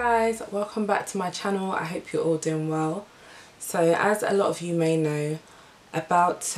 guys, welcome back to my channel. I hope you're all doing well. So as a lot of you may know, about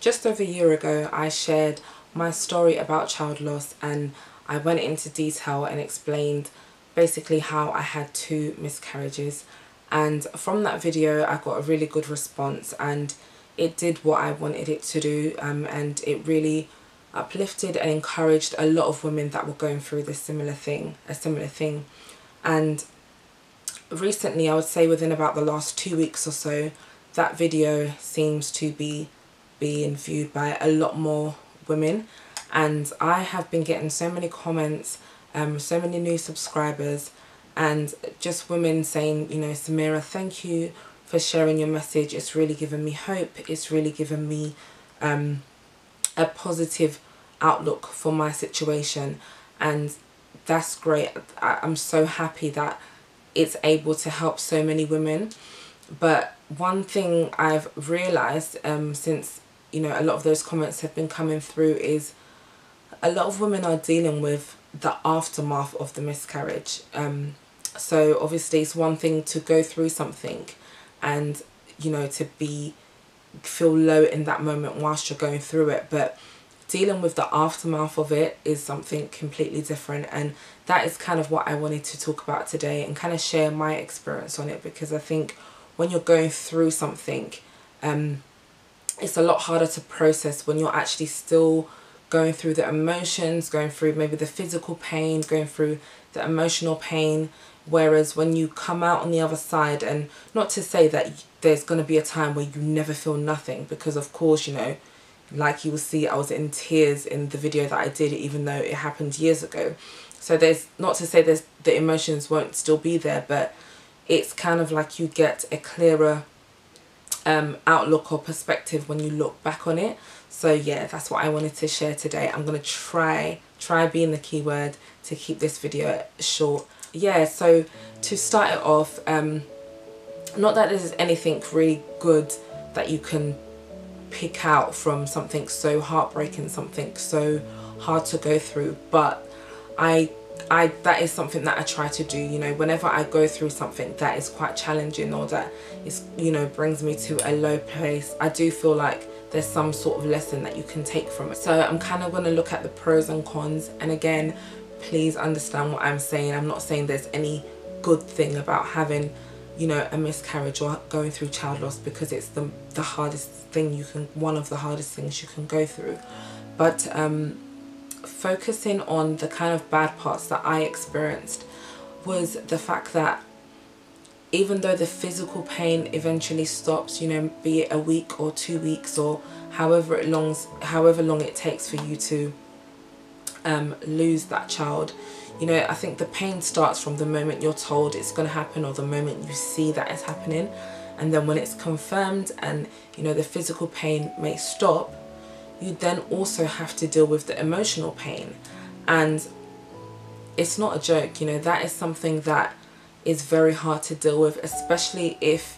just over a year ago I shared my story about child loss, and I went into detail and explained basically how I had 2 miscarriages, and from that video I got a really good response and it did what I wanted it to do, and it really uplifted and encouraged a lot of women that were going through a similar thing. And recently, I would say within about the last 2 weeks or so, that video seems to be being viewed by a lot more women, and I have been getting so many comments, so many new subscribers, and just women saying, you know, Samira, thank you for sharing your message. It's really given me hope. It's really given me a positive outlook for my situation, and that's great. I'm so happy that it's able to help so many women. But one thing I've realized since, you know, a lot of those comments have been coming through is a lot of women are dealing with the aftermath of the miscarriage. So obviously it's one thing to go through something and, you know, to feel low in that moment whilst you're going through it, but dealing with the aftermath of it is something completely different. And that is kind of what I wanted to talk about today and kind of share my experience on it, because I think when you're going through something, it's a lot harder to process when you're actually still going through the emotions, going through maybe the physical pain, going through the emotional pain. Whereas when you come out on the other side, and not to say that there's going to be a time where you never feel nothing, because of course, you know, like you will see, I was in tears in the video that I did, even though it happened years ago. So there's not to say the emotions won't still be there, but it's kind of like you get a clearer outlook or perspective when you look back on it. So yeah, that's what I wanted to share today. I'm going to try being the keyword to keep this video short. Yeah, so to start it off, not that there's anything really good that you can pick out from something so heartbreaking, something so hard to go through, but that is something that I try to do. You know, whenever I go through something that is quite challenging or that is, you know, brings me to a low place, I do feel like there's some sort of lesson that you can take from it. So I'm kind of going to look at the pros and cons, and again, please understand what I'm saying. I'm not saying there's any good thing about having, you know, a miscarriage or going through child loss, because it's the hardest thing one of the hardest things you can go through. But focusing on the kind of bad parts that I experienced was the fact that even though the physical pain eventually stops, you know, be it a week or 2 weeks or however long it takes for you to lose that child, you know, I think the pain starts from the moment you're told it's going to happen or the moment you see that it's happening. And then when it's confirmed and, you know, the physical pain may stop, you then also have to deal with the emotional pain. And it's not a joke, you know, that is something that is very hard to deal with, especially if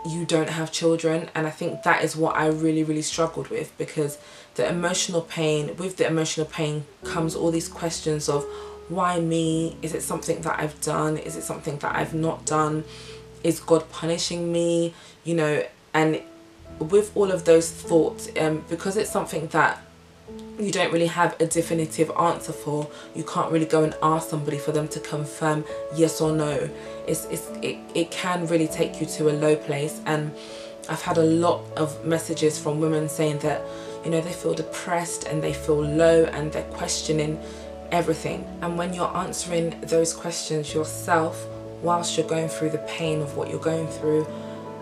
you don't have children. And I think that is what I really struggled with, because with the emotional pain comes all these questions of, why me? Is it something that I've done? Is it something that I've not done? Is God punishing me? You know, and with all of those thoughts, because it's something that you don't really have a definitive answer for, you can't really go and ask somebody for them to confirm yes or no. It can really take you to a low place. And I've had a lot of messages from women saying that, you know, they feel depressed and they feel low and they're questioning everything. And when you're answering those questions yourself whilst you're going through the pain of what you're going through,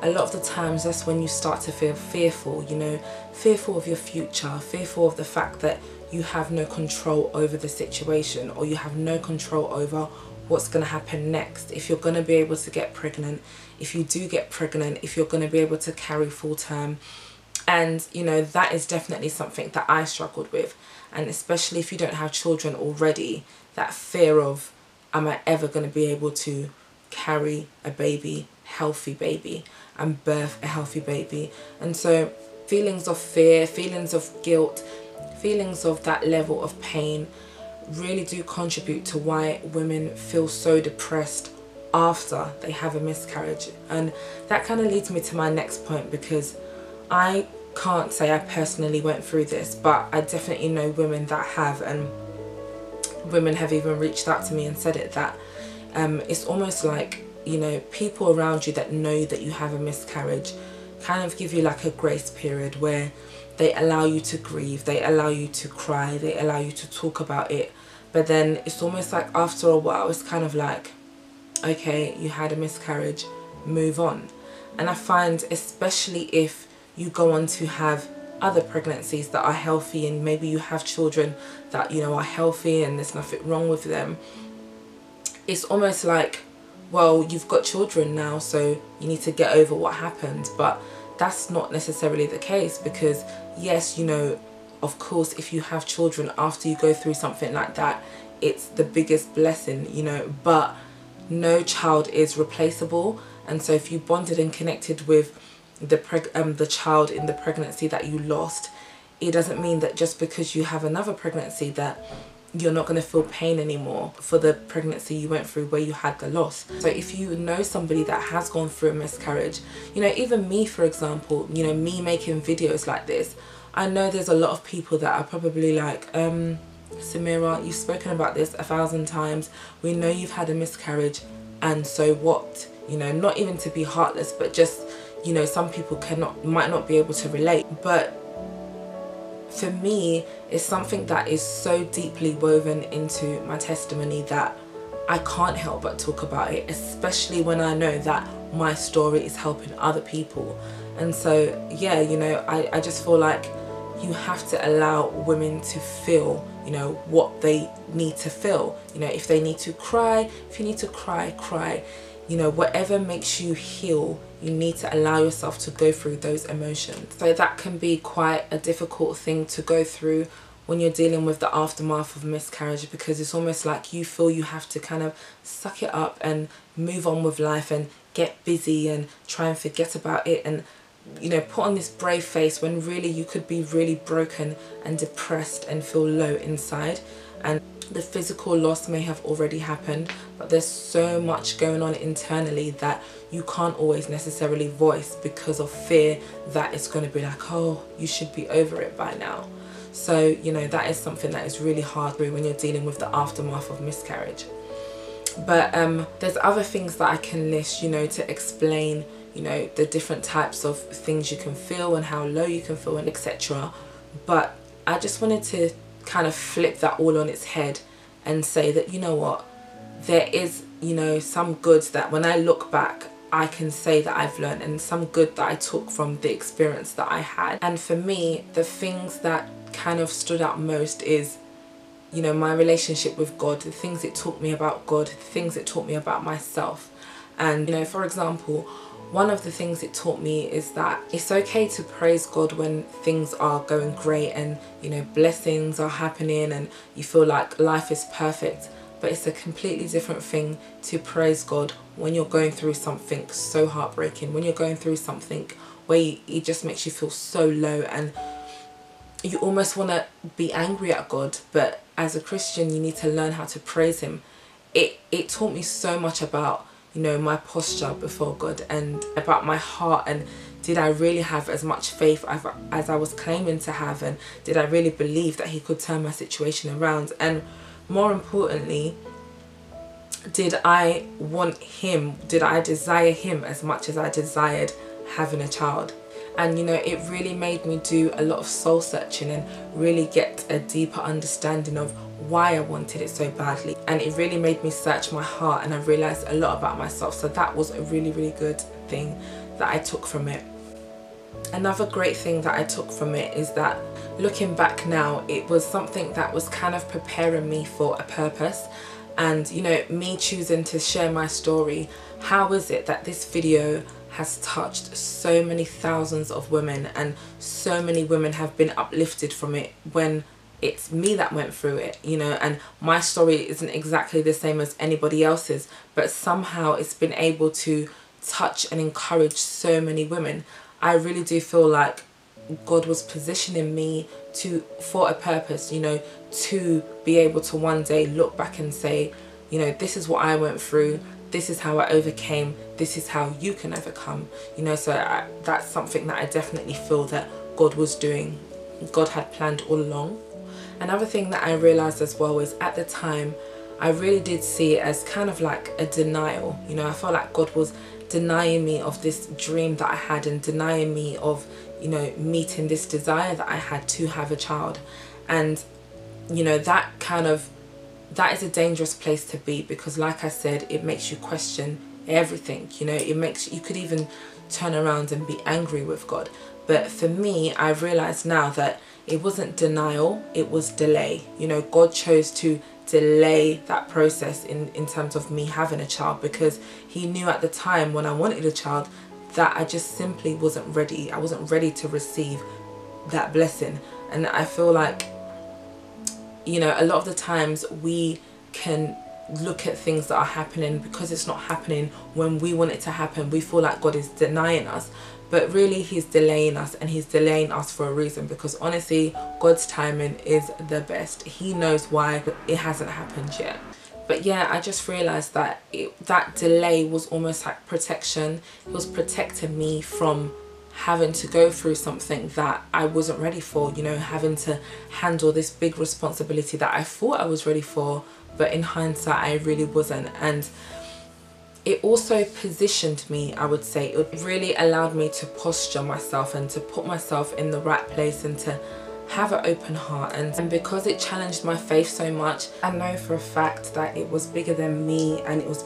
a lot of the times that's when you start to feel fearful, you know, fearful of your future, fearful of the fact that you have no control over the situation, or you have no control over what's going to happen next, if you're going to be able to get pregnant, if you do get pregnant, if you're going to be able to carry full term. And, you know, that is definitely something that I struggled with. And especially if you don't have children already, that fear of, am I ever going to be able to carry a baby, healthy baby, and birth a healthy baby? And so feelings of fear, feelings of guilt, feelings of that level of pain really do contribute to why women feel so depressed after they have a miscarriage. And that kind of leads me to my next point, because I can't say I personally went through this, but I definitely know women that have, and women have even reached out to me and said it, that it's almost like, you know, people around you that know that you have a miscarriage kind of give you like a grace period where they allow you to grieve, they allow you to cry, they allow you to talk about it. But then it's almost like after a while it's kind of like, okay, you had a miscarriage, move on. And I find, especially if you go on to have other pregnancies that are healthy, and maybe you have children that, you know, are healthy and there's nothing wrong with them, it's almost like, well, you've got children now, so you need to get over what happened. But that's not necessarily the case, because yes, you know, of course, if you have children after you go through something like that, it's the biggest blessing, you know, but no child is replaceable. And so if you bonded and connected with the child in the pregnancy that you lost, it doesn't mean that just because you have another pregnancy that you're not going to feel pain anymore for the pregnancy you went through where you had the loss. So if you know somebody that has gone through a miscarriage, you know, even me, for example, you know, me making videos like this, I know there's a lot of people that are probably like, Samira, you've spoken about this 1,000 times, we know you've had a miscarriage, and so what? You know, not even to be heartless, but just, you know, some people might not be able to relate. But for me, it's something that is so deeply woven into my testimony that I can't help but talk about it, especially when I know that my story is helping other people. And so yeah, you know, I just feel like you have to allow women to feel, you know, what they need to feel. You know, if they need to cry, if you need to cry, cry. You know, whatever makes you heal, you need to allow yourself to go through those emotions. So that can be quite a difficult thing to go through when you're dealing with the aftermath of miscarriage, because it's almost like you feel you have to kind of suck it up and move on with life and get busy and try and forget about it, and, you know, put on this brave face when really you could be really broken and depressed and feel low inside. And the physical loss may have already happened, but there's so much going on internally that you can't always necessarily voice because of fear that it's going to be like, oh, you should be over it by now. So, you know, that is something that is really hard when you're dealing with the aftermath of miscarriage. But there's other things that I can list, you know, to explain, you know, the different types of things you can feel and how low you can feel and etc. But I just wanted to kind of flip that all on its head and say that, you know what, there is, you know, some goods that when I look back I can say that I've learned, and some good that I took from the experience that I had. And for me, the things that kind of stood out most is, you know, my relationship with God, the things it taught me about God, the things it taught me about myself. And, you know, for example, one of the things it taught me is that it's okay to praise God when things are going great and, you know, blessings are happening and you feel like life is perfect. But it's a completely different thing to praise God when you're going through something so heartbreaking, when you're going through something where it just makes you feel so low and you almost want to be angry at God. But as a Christian, you need to learn how to praise Him. It taught me so much about, you know, my posture before God and about my heart, and did I really have as much faith as I was claiming to have, and did I really believe that He could turn my situation around, and more importantly, did I want Him, did I desire Him as much as I desired having a child? And, you know, it really made me do a lot of soul searching and really get a deeper understanding of why I wanted it so badly. And it really made me search my heart, and I realised a lot about myself. So that was a really, really good thing that I took from it. Another great thing that I took from it is that, looking back now, it was something that was kind of preparing me for a purpose. And, you know, me choosing to share my story, how is it that this video has touched so many thousands of women, and so many women have been uplifted from it when it's me that went through it, you know, and my story isn't exactly the same as anybody else's, but somehow it's been able to touch and encourage so many women. I really do feel like God was positioning me for a purpose, you know, to be able to one day look back and say, you know, this is what I went through, this is how I overcame, this is how you can overcome, you know. So that's something that I definitely feel that God was doing, God had planned all along. Another thing that I realized as well is, at the time, I really did see it as kind of like a denial. You know, I felt like God was denying me of this dream that I had, and denying me of, you know, meeting this desire that I had to have a child. And, you know, that is a dangerous place to be, because like I said, it makes you question everything. You know, you could even turn around and be angry with God. But for me, I've realized now that it wasn't denial, it was delay. You know, God chose to delay that process in terms of me having a child, because he knew at the time when I wanted a child that I just simply wasn't ready. I wasn't ready to receive that blessing. And I feel like, you know, a lot of the times we can look at things that are happening, because it's not happening when we want it to happen, we feel like God is denying us. But really, he's delaying us, and he's delaying us for a reason, because honestly, God's timing is the best. He knows why it hasn't happened yet. But yeah, I just realized that that delay was almost like protection. It was protecting me from having to go through something that I wasn't ready for, you know, having to handle this big responsibility that I thought I was ready for, but in hindsight I really wasn't. And it also positioned me, I would say. It really allowed me to posture myself and to put myself in the right place and to have an open heart. And because it challenged my faith so much, I know for a fact that it was bigger than me, and it was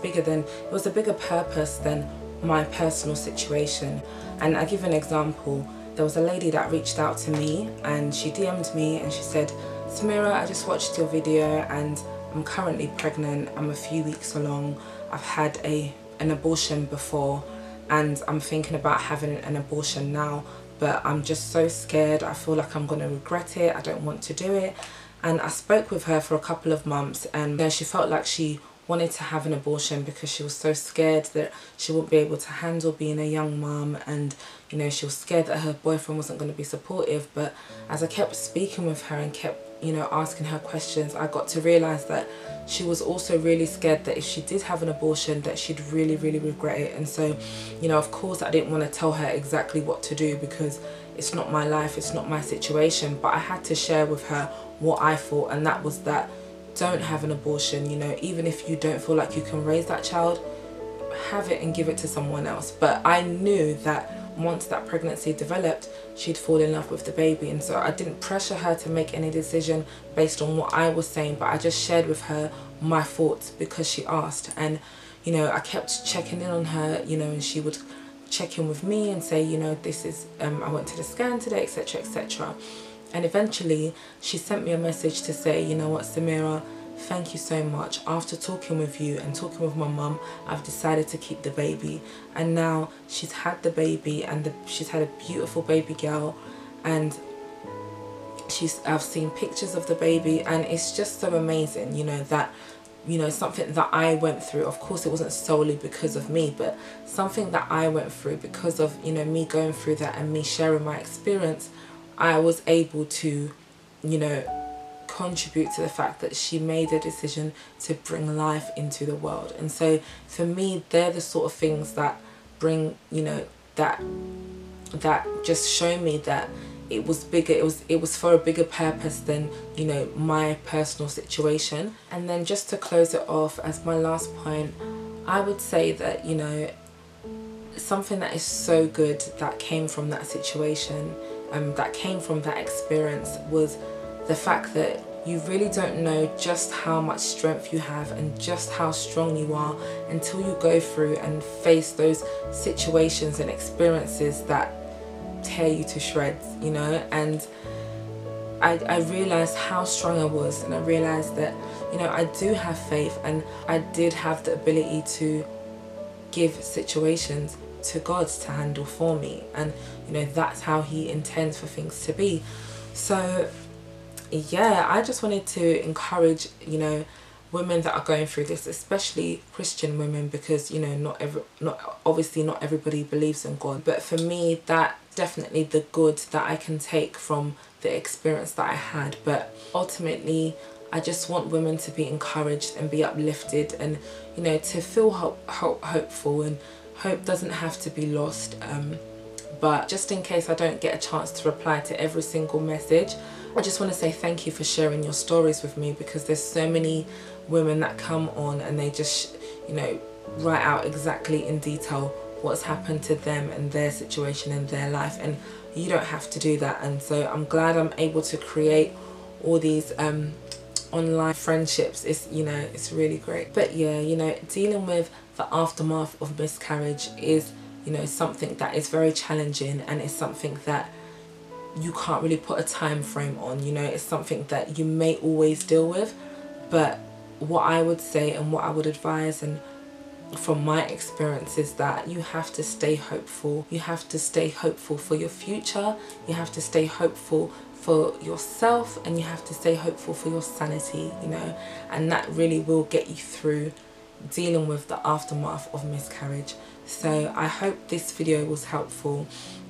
a bigger purpose than my personal situation. And I give an example. There was a lady that reached out to me, and she DM'd me and she said, "Samira, I just watched your video and I'm currently pregnant. I'm a few weeks along. I've had an abortion before, and I'm thinking about having an abortion now, but I'm just so scared. I feel like I'm going to regret it. I don't want to do it." And I spoke with her for a couple of months, and she felt like she wanted to have an abortion because she was so scared that she wouldn't be able to handle being a young mum, and, you know, she was scared that her boyfriend wasn't going to be supportive. But as I kept speaking with her and kept, you know, asking her questions, I got to realise that she was also really scared that if she did have an abortion, that she'd really, really regret it. And so, you know, of course I didn't want to tell her exactly what to do, because it's not my life, it's not my situation, but I had to share with her what I thought, and that was that don't have an abortion. You know, even if you don't feel like you can raise that child, have it and give it to someone else. But I knew that once that pregnancy developed, she'd fall in love with the baby, and so I didn't pressure her to make any decision based on what I was saying, but I just shared with her my thoughts because she asked. And, you know, I kept checking in on her, you know, and she would check in with me and say, you know, this is I went to the scan today, etc, etc. And eventually she sent me a message to say, you know what, Samira, thank you so much. After talking with you and talking with my mum, I've decided to keep the baby. And now she's had the baby, and she's had a beautiful baby girl, and I've seen pictures of the baby, and it's just so amazing, you know, that, you know, something that I went through, of course it wasn't solely because of me, but something that I went through because of, you know, me going through that and me sharing my experience, I was able to, you know, contribute to the fact that she made a decision to bring life into the world. And so for me, they're the sort of things that bring, you know, that just show me that it was bigger, it was for a bigger purpose than, you know, my personal situation. And then just to close it off, as my last point, I would say that, you know, something that is so good that came from that situation, that came from that experience, was the fact that you really don't know just how much strength you have and just how strong you are until you go through and face those situations and experiences that tear you to shreds, you know. And I realized how strong I was, and I realized that, you know, I do have faith, and I did have the ability to give situations to God to handle for me, and, you know, that's how he intends for things to be. So yeah, I just wanted to encourage, you know, women that are going through this, especially Christian women, because, you know, obviously not everybody believes in God, but for me, that definitely the good that I can take from the experience that I had. But ultimately, I just want women to be encouraged and be uplifted, and you know, to feel hopeful, and hope doesn't have to be lost. But just in case I don't get a chance to reply to every single message, I just want to say thank you for sharing your stories with me, because there's so many women that come on and they just, you know, write out exactly in detail what's happened to them and their situation in their life, and you don't have to do that. And so I'm glad I'm able to create all these online friendships. It's, you know, it's really great. But yeah, you know, dealing with the aftermath of miscarriage is, you know, something that is very challenging, and it's something that you can't really put a time frame on. You know, it's something that you may always deal with, but what I would say and what I would advise, and from my experience, is that you have to stay hopeful. You have to stay hopeful for your future, you have to stay hopeful for yourself, and you have to stay hopeful for your sanity, you know, and that really will get you through dealing with the aftermath of miscarriage. So I hope this video was helpful.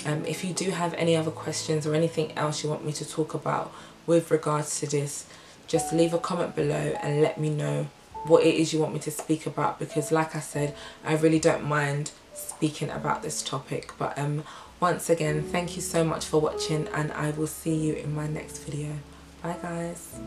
If you do have any other questions or anything else you want me to talk about with regards to this, just leave a comment below and let me know what it is you want me to speak about, because like I said, I really don't mind speaking about this topic. But once again, thank you so much for watching, and I will see you in my next video. Bye guys.